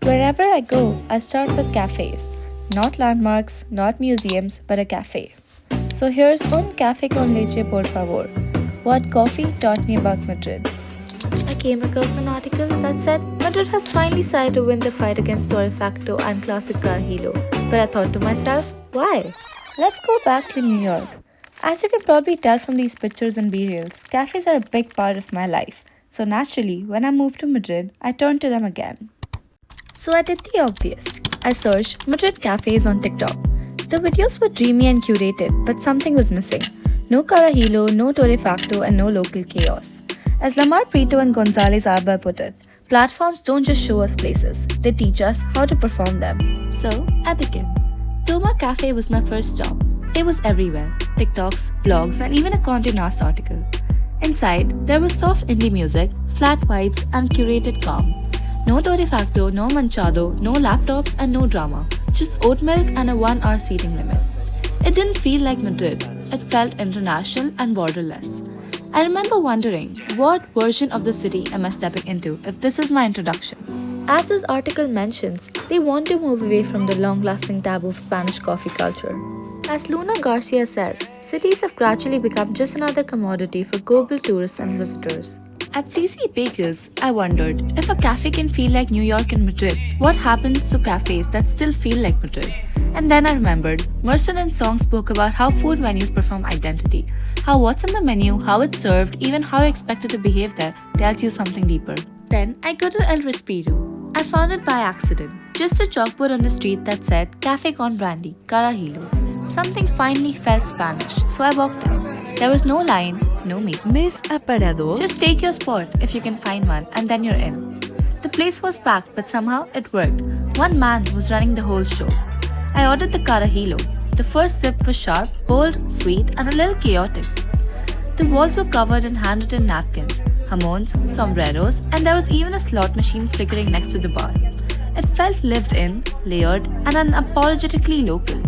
Wherever I go, I start with cafes. Not landmarks, not museums, but a cafe. So here's un café con leche, por favor. What coffee taught me about Madrid. I came across an article that said Madrid has finally decided to win the fight against Torre Facto and Classic Carhilo. But I thought to myself, why? Let's go back to New York. As you can probably tell from these pictures and B-reels, cafes are a big part of my life. So naturally, when I moved to Madrid, I turned to them again. So I did the obvious. I searched Madrid cafes on TikTok. The videos were dreamy and curated, but something was missing. No Carajillo, no Torrefacto, and no local chaos. As Lamar Prieto and Gonzalez Alba put it, platforms don't just show us places, they teach us how to perform them. So I began. Toma Cafe was my first stop. It was everywhere TikToks, blogs, and even a Condé Nast article. Inside, there was soft indie music, flat whites, and curated calm. No Torrefacto, no Manchado, no laptops, and no drama. Just oat milk and a 1 hour seating limit. It didn't feel like Madrid. It felt international and borderless. I remember wondering, what version of the city am I stepping into if this is my introduction? As this article mentions, they want to move away from the long-lasting taboo of Spanish coffee culture. As Luna Garcia says, cities have gradually become just another commodity for global tourists and visitors. At CC Bagels, I wondered if a cafe can feel like New York and Madrid, what happens to cafes that still feel like Madrid? And then I remembered, Mercer and Song spoke about how food menus perform identity, how what's on the menu, how it's served, even how you're expected to behave there tells you something deeper. Then I go to El Respiro. I found it by accident, just a chalkboard on the street that said Café con Brandy, Carajillo. Something finally felt Spanish, so I walked in. There was no line, no meet. Mes Aparador. Just take your spot if you can find one, and then you're in. The place was packed, but somehow it worked. One man was running the whole show. I ordered the Carajillo. The first sip was sharp, bold, sweet, and a little chaotic. The walls were covered in handwritten napkins, jamons, sombreros, and there was even a slot machine flickering next to the bar. It felt lived in, layered, and unapologetically local.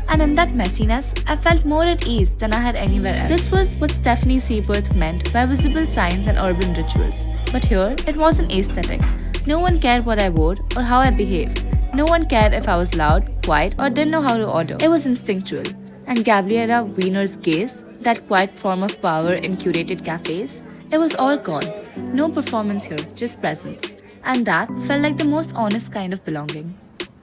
And in that messiness, I felt more at ease than I had anywhere else. This was what Stephanie Seaworth meant by visible signs and urban rituals. But here, it wasn't aesthetic. No one cared what I wore or how I behaved. No one cared if I was loud, quiet, or didn't know how to order. It was instinctual. And Gabriela Wiener's gaze, that quiet form of power in curated cafes, it was all gone. No performance here, just presence. And that felt like the most honest kind of belonging.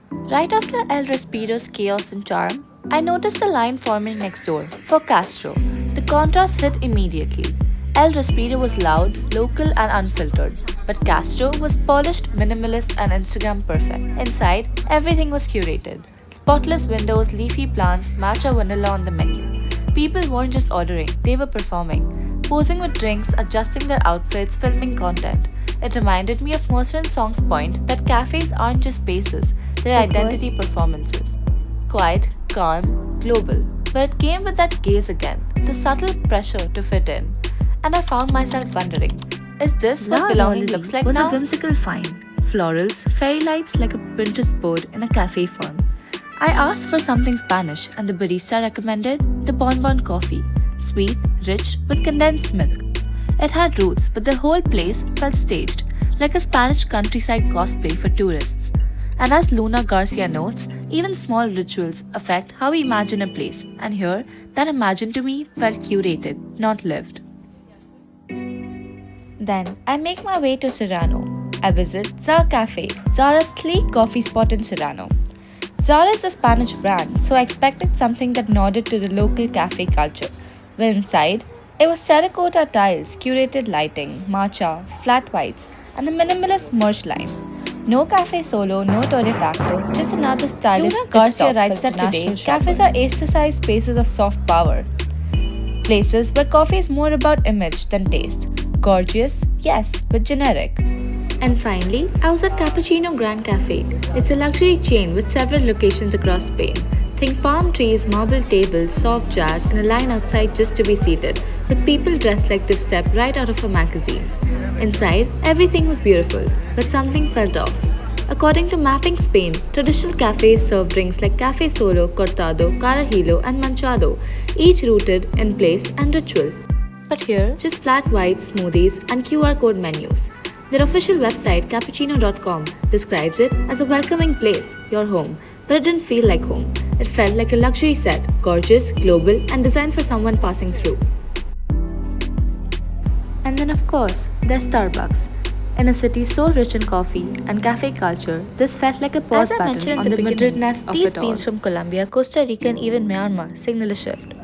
Right after El Respiro's chaos and charm, I noticed a line forming next door for Castro. The contrast hit immediately. El Respiro was loud, local, and unfiltered, but Castro was polished, minimalist, and Instagram perfect. Inside, everything was curated. Spotless windows, leafy plants, matcha vanilla on the menu. People weren't just ordering, they were performing. Posing with drinks, adjusting their outfits, filming content. It reminded me of Mercer and Song's point that cafes aren't just spaces, they're identity performances. Quiet, calm, global. But it came with that gaze again, the subtle pressure to fit in. And I found myself wondering, is this what belonging looks like was now? a whimsical find. Florals, fairy lights like a Pinterest board in a cafe form. I asked for something Spanish and the barista recommended the bonbon coffee, sweet, rich, with condensed milk. It had roots, but the whole place felt staged, like a Spanish countryside cosplay for tourists. And as Luna Garcia notes, even small rituals affect how we imagine a place, and here, that imagined to me felt curated, not lived. Then, I make my way to Serrano. I visit Zara Cafe, Zara's sleek coffee spot in Serrano. Zara is a Spanish brand, so I expected something that nodded to the local cafe culture. But inside, it was terracotta tiles, curated lighting, matcha, flat whites, and a minimalist merch line. No cafe solo, no torrefacto, just another stylish Garcia writes that today, cafes are aestheticized spaces of soft power. Places where coffee is more about image than taste. Gorgeous, yes, but generic. And finally, I was at Cappuccino Grand Cafe. It's a luxury chain with several locations across Spain. Think palm trees, marble tables, soft jazz, and a line outside just to be seated, with people dressed like they've stepped right out of a magazine. Inside, everything was beautiful, but something felt off. According to Mapping Spain, traditional cafes serve drinks like Café Solo, Cortado, Carajillo, and Manchado, each rooted in place and ritual. But here, just flat white smoothies and QR code menus. Their official website, cappuccino.com, describes it as a welcoming place, your home, but it didn't feel like home. It felt like a luxury set, gorgeous, global, and designed for someone passing through. And then, of course, there's Starbucks. In a city so rich in coffee and cafe culture, this felt like a pause As I button mentioned in on the the beginning, Madridness of these it all. beans from Colombia, Costa Rica, and even Myanmar signal a shift.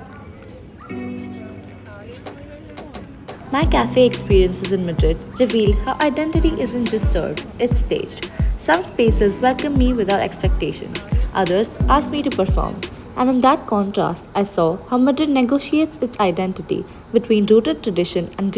My cafe experiences in Madrid revealed how identity isn't just served, it's staged. Some spaces welcome me without expectations, others ask me to perform. And in that contrast, I saw how Madrid negotiates its identity between rooted tradition and global